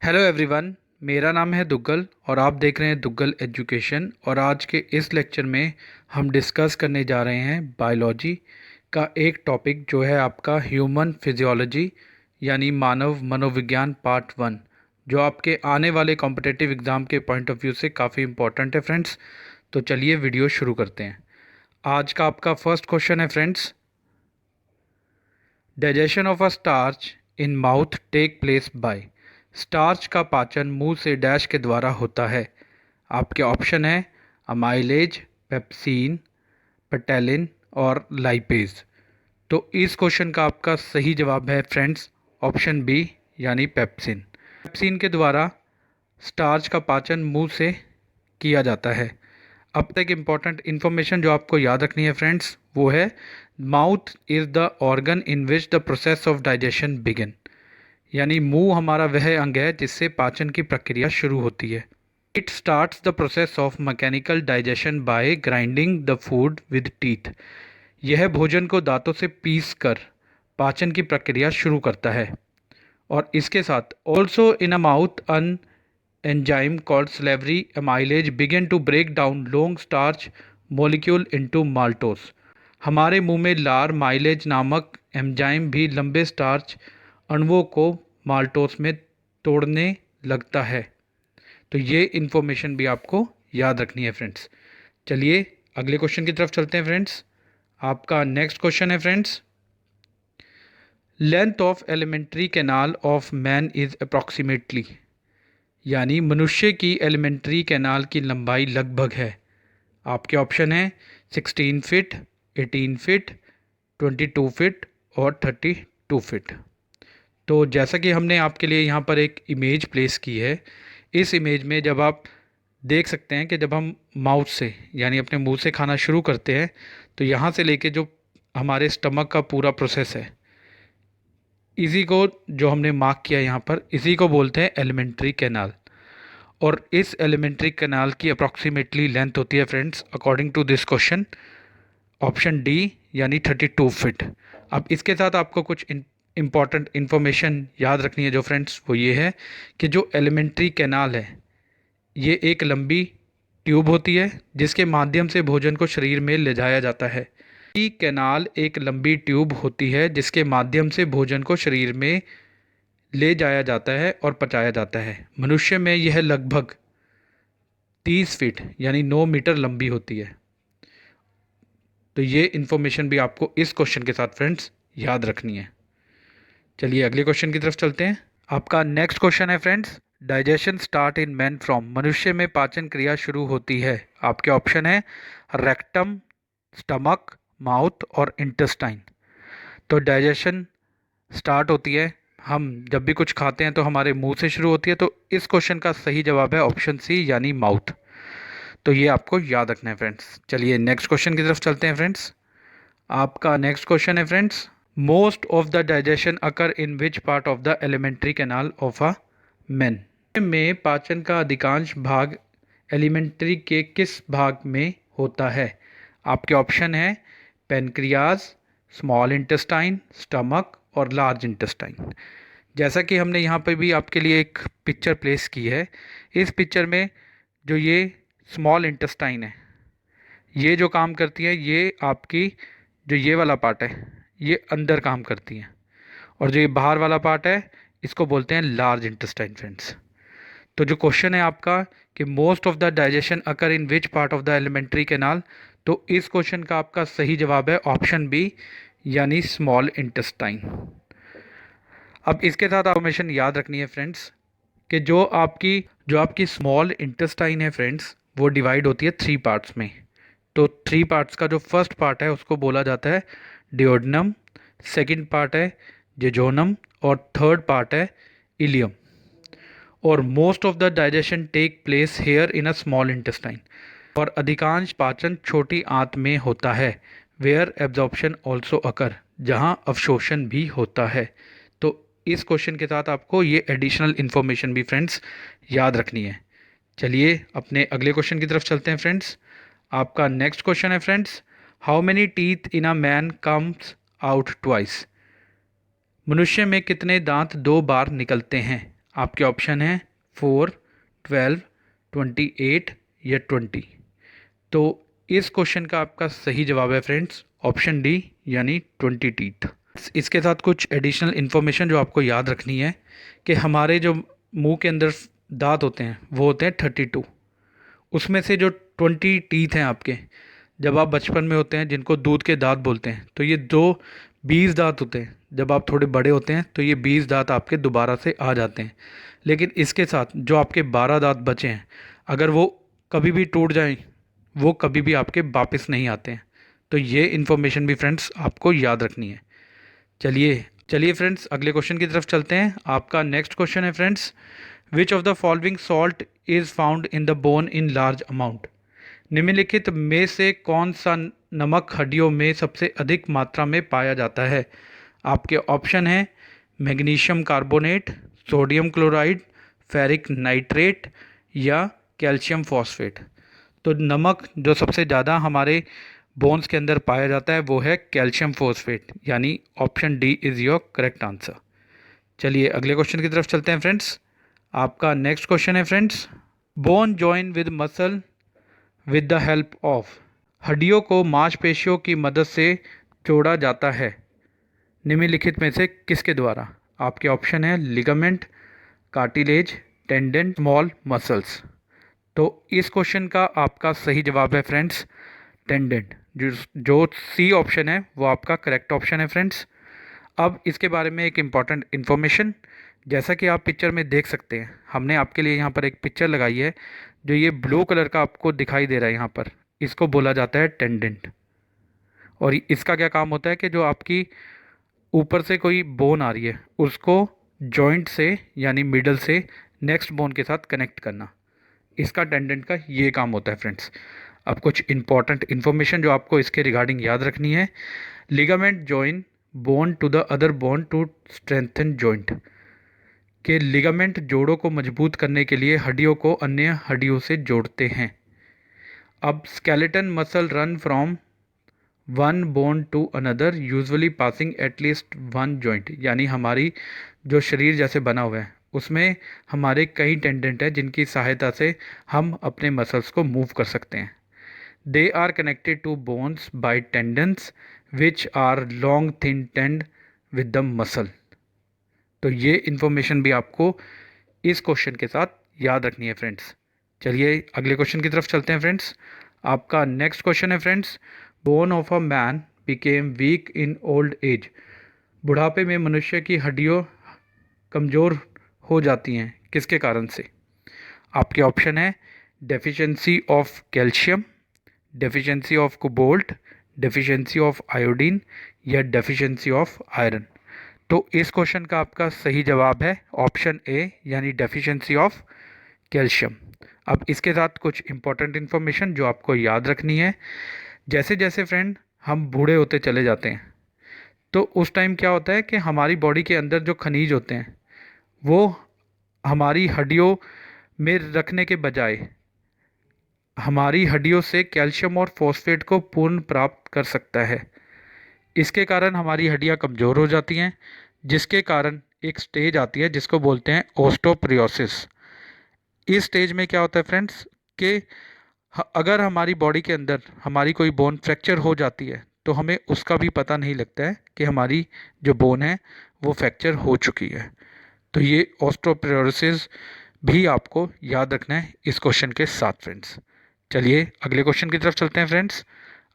Hello everyone. मेरा नाम है दुग्गल और आप देख रहे हैं दुग्गल एजुकेशन। और आज के इस लेक्चर में हम डिस्कस करने जा रहे हैं बायोलॉजी का एक टॉपिक जो है आपका ह्यूमन फिजियोलॉजी यानी मानव मनोविज्ञान पार्ट 1, जो आपके आने वाले कॉम्पिटिटिव एग्ज़ाम के पॉइंट ऑफ व्यू से काफ़ी इंपॉर्टेंट है फ्रेंड्स। तो चलिए वीडियो शुरू करते हैं। आज का आपका फर्स्ट क्वेश्चन है friends, digestion of a starch in mouth take place by. Starch का पाचन मुंह से डैश के द्वारा होता है। आपके ऑप्शन है अमाइलेज, पेप्सिन, पेटेलिन और लाइपेज। तो इस क्वेश्चन का आपका सही जवाब है फ्रेंड्स ऑप्शन बी यानी पेप्सिन। पेप्सिन के द्वारा स्टार्च का पाचन मुंह से किया जाता है। अब तक इम्पॉर्टेंट इन्फॉर्मेशन जो आपको याद रखनी है फ्रेंड्स वो है mouth is the organ in which the process of digestion begin. यानी मुंह हमारा वह अंग है जिससे पाचन की प्रक्रिया शुरू होती है। It starts the process of mechanical digestion bye grinding the food with teeth. यह भोजन को दांतों से पीस कर पाचन की प्रक्रिया शुरू करता है। और इसके साथ also in a mouth an enzyme called salivary amylase begin to break down long starch molecule into maltose. हमारे मुंह में लार माइलेज नामक एंजाइम भी लंबे स्टार्च अणुओं को माल्टोस में तोड़ने लगता है। तो ये इन्फॉर्मेशन भी आपको याद रखनी है फ्रेंड्स। चलिए अगले क्वेश्चन की तरफ चलते हैं फ्रेंड्स। आपका नेक्स्ट क्वेश्चन है friends, length of alimentary canal of man is approximately. यानी मनुष्य की एलिमेंट्री कैनाल की लंबाई लगभग है। आपके ऑप्शन हैं 16 फीट, 18 फीट, 22 फीट और 32 फीट। तो जैसा कि हमने आपके लिए यहाँ पर एक इमेज प्लेस की है, इस इमेज में जब आप देख सकते हैं कि जब हम माउथ से यानी अपने मुंह से खाना शुरू करते हैं तो यहाँ से लेके जो हमारे स्टमक का पूरा प्रोसेस है, इसी को जो हमने मार्क किया यहाँ पर, इसी को बोलते हैं एलिमेंट्री कैनाल। और इस एलिमेंट्री कैनाल की अप्रॉक्सीमेटली लेंथ होती है friends according to this question option D यानी 32 फीट। अब इसके साथ आपको कुछ इम्पॉर्टेंट इन्फॉर्मेशन याद रखनी है जो फ्रेंड्स वो ये है कि जो एलिमेंट्री कैनाल है ये एक लंबी ट्यूब होती है जिसके माध्यम से भोजन को शरीर में ले जाया जाता है। ये कैनाल एक लंबी ट्यूब होती है जिसके माध्यम से भोजन को शरीर में ले जाया जाता है और पचाया जाता है। मनुष्य में यह लगभग 30 फीट यानी 9 मीटर लंबी होती है। तो ये इन्फॉर्मेशन भी आपको इस क्वेश्चन के साथ फ्रेंड्स याद रखनी है। चलिए अगले क्वेश्चन की तरफ चलते हैं। आपका नेक्स्ट क्वेश्चन है friends, digestion start in man from. मनुष्य में पाचन क्रिया शुरू होती है। आपके ऑप्शन है रेक्टम, स्टमक, माउथ और इंटेस्टाइन। तो डाइजेशन स्टार्ट होती है, हम जब भी कुछ खाते हैं तो हमारे मुंह से शुरू होती है। तो इस क्वेश्चन का सही जवाब है ऑप्शन सी यानी माउथ। तो ये आपको याद रखना है फ्रेंड्स। चलिए नेक्स्ट क्वेश्चन की तरफ चलते हैं फ्रेंड्स। आपका नेक्स्ट क्वेश्चन है friends, most of the digestion occur in which part of the alimentary canal of a man. में पाचन का अधिकांश भाग एलिमेंट्री के किस भाग में होता है? आपके ऑप्शन है पेनक्रियाज, स्मॉल इंटेस्टाइन, स्टमक और लार्ज इंटेस्टाइन। जैसा कि हमने यहाँ पे भी आपके लिए एक पिक्चर प्लेस की है, इस पिक्चर में जो ये स्मॉल इंटेस्टाइन है ये जो काम करती है, ये आपकी जो ये वाला पार्ट है ये अंदर काम करती है, और जो ये बाहर वाला पार्ट है इसको बोलते हैं लार्ज इंटेस्टाइन फ्रेंड्स। तो जो क्वेश्चन है आपका कि most of the digestion occur in which part of the alimentary canal, तो इस क्वेश्चन का आपका सही जवाब है ऑप्शन बी यानी स्मॉल इंटेस्टाइन। अब इसके साथ इंफॉर्मेशन याद रखनी है फ्रेंड्स कि जो आपकी स्मॉल इंटेस्टाइन है फ्रेंड्स वो डिवाइड होती है 3 पार्ट्स में। तो 3 पार्ट्स का जो फर्स्ट पार्ट है उसको बोला जाता है डिओडनम, सेकंड पार्ट है जेजोनम और थर्ड पार्ट है इलियम। और most of the digestion take place here in a small intestine. और अधिकांश पाचन छोटी आंत में होता है। वेयर एब्जॉर्प्शन ऑल्सो अकर, जहाँ अवशोषण भी होता है। तो इस क्वेश्चन के साथ आपको ये एडिशनल इन्फॉर्मेशन भी फ्रेंड्स याद रखनी है। चलिए अपने अगले क्वेश्चन की तरफ चलते हैं फ्रेंड्स। आपका नेक्स्ट क्वेश्चन है friends, how many teeth in a man comes out twice. मनुष्य में कितने दांत 2 बार निकलते हैं? आपके ऑप्शन है 4, 12, 28 या 20। तो इस क्वेश्चन का आपका सही जवाब है फ्रेंड्स ऑप्शन डी यानी 20 टीथ। इसके साथ कुछ एडिशनल इन्फॉर्मेशन जो आपको याद रखनी है कि हमारे जो मुंह के अंदर दांत होते हैं वो होते हैं 32। उसमें से जो 20 टीथ हैं आपके, जब आप बचपन में होते हैं जिनको दूध के दांत बोलते हैं, तो ये 20 दांत होते हैं। जब आप थोड़े बड़े होते हैं तो ये 20 दांत आपके दोबारा से आ जाते हैं। लेकिन इसके साथ जो आपके 12 दांत बचे हैं, अगर वो कभी भी टूट जाएं, वो कभी भी आपके वापस नहीं आते हैं। तो ये इन्फॉर्मेशन भी फ्रेंड्स आपको याद रखनी है। चलिए चलिए फ्रेंड्स अगले क्वेश्चन की तरफ चलते हैं। आपका नेक्स्ट क्वेश्चन है friends, which of the following salt is found in the bone in large amount. निम्नलिखित में से कौन सा नमक हड्डियों में सबसे अधिक मात्रा में पाया जाता है। आपके ऑप्शन हैं magnesium carbonate, sodium chloride, ferric nitrate या कैल्शियम फॉस्फेट। तो नमक जो सबसे ज़्यादा हमारे बोन्स के अंदर पाया जाता है वो है कैल्शियम फॉस्फेट, यानी option D is your correct answer. चलिए अगले क्वेश्चन की तरफ चलते हैं फ्रेंड्स। आपका नेक्स्ट क्वेश्चन है friends, bone join with muscle with the help of. हड्डियों को मांसपेशियों की मदद से जोड़ा जाता है निम्नलिखित में से किसके द्वारा। आपके ऑप्शन है ligament, cartilage, tendon, small muscles. तो इस क्वेश्चन का आपका सही जवाब है फ्रेंड्स टेंडन। जो सी ऑप्शन है वो आपका करेक्ट ऑप्शन है फ्रेंड्स। अब इसके बारे में एक इम्पॉर्टेंट इन्फॉर्मेशन, जैसा कि आप पिक्चर में देख सकते हैं, हमने आपके लिए यहाँ पर एक पिक्चर लगाई है। जो ये ब्लू कलर का आपको दिखाई दे रहा है यहाँ पर, इसको बोला जाता है टेंडेंट। और इसका क्या काम होता है कि जो आपकी ऊपर से कोई बोन आ रही है उसको जॉइंट से यानी मिडल से नेक्स्ट बोन के साथ कनेक्ट करना, इसका टेंडेंट का ये काम होता है फ्रेंड्स। अब कुछ इंपॉर्टेंट इन्फॉर्मेशन जो आपको इसके रिगार्डिंग याद रखनी है। Ligament join bone to the other bone to strengthen joint. के लिगामेंट जोड़ों को मजबूत करने के लिए हड्डियों को अन्य हड्डियों से जोड़ते हैं। अब skeleton muscle run from one bone to another usually passing at least one joint, यानी हमारी जो शरीर जैसे बना हुआ है उसमें हमारे कई टेंडेंट हैं जिनकी सहायता से हम अपने मसल्स को मूव कर सकते हैं। They are connected to bones by tendons which are long thin tend with the muscle. तो ये इन्फॉर्मेशन भी आपको इस क्वेश्चन के साथ याद रखनी है फ्रेंड्स। चलिए अगले क्वेश्चन की तरफ चलते हैं फ्रेंड्स। आपका नेक्स्ट क्वेश्चन है friends, bone of a man became week in old age. बुढ़ापे में मनुष्य की हड्डियाँ कमज़ोर हो जाती हैं किसके कारण से। आपके ऑप्शन है deficiency of calcium, deficiency of cobalt, deficiency of iodine या डेफिशिएंसी ऑफ आयरन। तो इस क्वेश्चन का आपका सही जवाब है ऑप्शन ए यानी डेफिशिएंसी ऑफ कैल्शियम। अब इसके साथ कुछ इंपॉर्टेंट इन्फॉर्मेशन जो आपको याद रखनी है। जैसे जैसे फ्रेंड हम बूढ़े होते चले जाते हैं तो उस टाइम क्या होता है कि हमारी बॉडी के अंदर जो खनिज होते हैं वो हमारी हड्डियों में रखने के बजाय हमारी हड्डियों से कैल्शियम और फॉस्फेट को पूर्ण प्राप्त कर सकता है। इसके कारण हमारी हड्डियां कमज़ोर हो जाती हैं, जिसके कारण एक स्टेज आती है जिसको बोलते हैं ओस्टोप्रोसिस। इस स्टेज में क्या होता है फ्रेंड्स कि अगर हमारी बॉडी के अंदर हमारी कोई बोन फ्रैक्चर हो जाती है तो हमें उसका भी पता नहीं लगता है कि हमारी जो बोन है वो फ्रैक्चर हो चुकी है। तो ये ओस्टोप्रोसिस भी आपको याद रखना है इस क्वेश्चन के साथ फ्रेंड्स। चलिए अगले क्वेश्चन की तरफ चलते हैं फ्रेंड्स।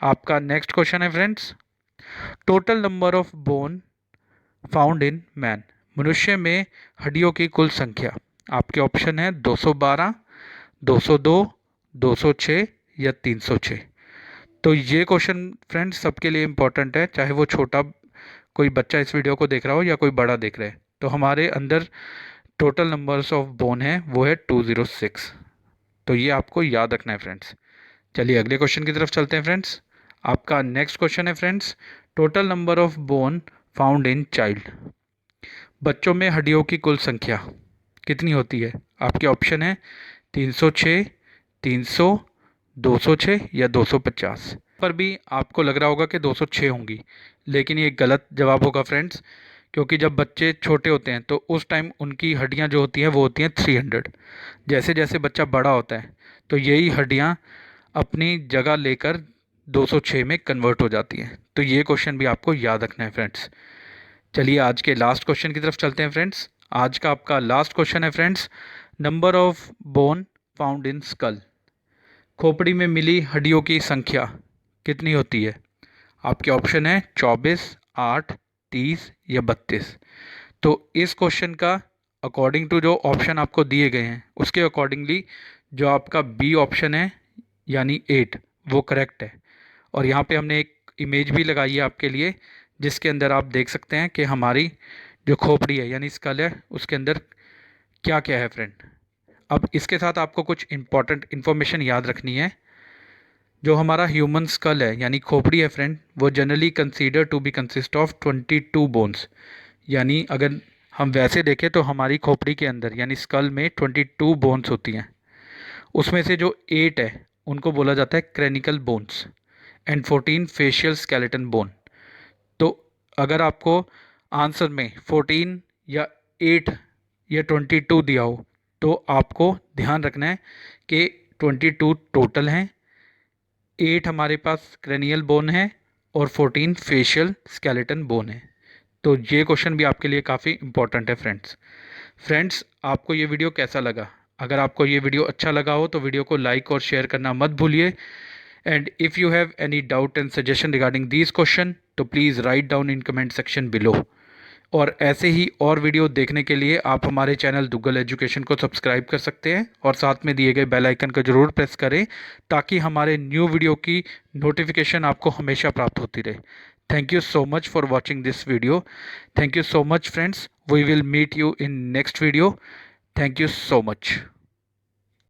आपका नेक्स्ट क्वेश्चन है friends, total number of bone found in man. मनुष्य में हड्डियों की कुल संख्या। आपके ऑप्शन है 212, 202, 206 या 306। तो ये क्वेश्चन फ्रेंड्स सबके लिए इम्पोर्टेंट है, चाहे वो छोटा कोई बच्चा इस वीडियो को देख रहा हो या कोई बड़ा देख रहा है। तो हमारे अंदर टोटल नंबर्स ऑफ बोन है वो है 206। तो ये आपको याद रखना है फ्रेंड्स। चलिए अगले क्वेश्चन की तरफ चलते हैं फ्रेंड्स। आपका नेक्स्ट क्वेश्चन है friends, total number of bone found in child. बच्चों में हड्डियों की कुल संख्या कितनी होती है। आपके ऑप्शन है 306, 300, 206 या 250। पर भी आपको लग रहा होगा कि 206 होंगी, लेकिन ये गलत जवाब होगा फ्रेंड्स, क्योंकि जब बच्चे छोटे होते हैं तो उस टाइम उनकी हड्डियां जो होती हैं वो होती हैं 300। जैसे जैसे बच्चा बड़ा होता है तो यही हड्डियां अपनी जगह लेकर 206 में कन्वर्ट हो जाती हैं। तो ये क्वेश्चन भी आपको याद रखना है फ्रेंड्स। चलिए आज के लास्ट क्वेश्चन की तरफ चलते हैं फ्रेंड्स। आज का आपका लास्ट क्वेश्चन है friends, number of bone found in school. खोपड़ी में मिली हड्डियों की संख्या कितनी होती है? आपके ऑप्शन है 24, 8, 30 या 32। तो इस क्वेश्चन का अकॉर्डिंग टू जो ऑप्शन आपको दिए गए हैं उसके अकॉर्डिंगली जो आपका बी ऑप्शन है यानी 8 वो करेक्ट है। और यहाँ पे हमने एक इमेज भी लगाई है आपके लिए जिसके अंदर आप देख सकते हैं कि हमारी जो खोपड़ी है यानी स्कल है उसके अंदर क्या क्या है फ्रेंड। अब इसके साथ आपको कुछ इंपॉर्टेंट इन्फॉर्मेशन याद रखनी है। जो हमारा ह्यूमन स्कल है यानी खोपड़ी है फ्रेंड, वो generally consider to be consist of 22 bones. यानी अगर हम वैसे देखें तो हमारी खोपड़ी के अंदर यानी स्कल में 22 बोन्स होती हैं। उसमें से जो 8 है उनको बोला जाता है cranial bones and 14 facial skeleton bone. तो अगर आपको आंसर में 14 या 8 या 22 दिया हो तो आपको ध्यान रखना है कि 22 टोटल हैं, 8 हमारे पास क्रेनियल बोन है और 14 फेशियल स्केलेटन बोन है। तो ये क्वेश्चन भी आपके लिए काफ़ी इंपॉर्टेंट है फ्रेंड्स आपको ये वीडियो कैसा लगा? अगर आपको ये वीडियो अच्छा लगा हो तो वीडियो को लाइक और शेयर करना मत भूलिए। And if you have any doubt and suggestion regarding this question तो please write down in comment section below. और ऐसे ही और वीडियो देखने के लिए आप हमारे चैनल दुग्गल एजुकेशन को सब्सक्राइब कर सकते हैं और साथ में दिए गए बेल आइकन को ज़रूर प्रेस करें ताकि हमारे न्यू वीडियो की नोटिफिकेशन आपको हमेशा प्राप्त होती रहे। Thank you so much for watching this video. Thank you so much friends, we will meet you in next video. Thank you so much.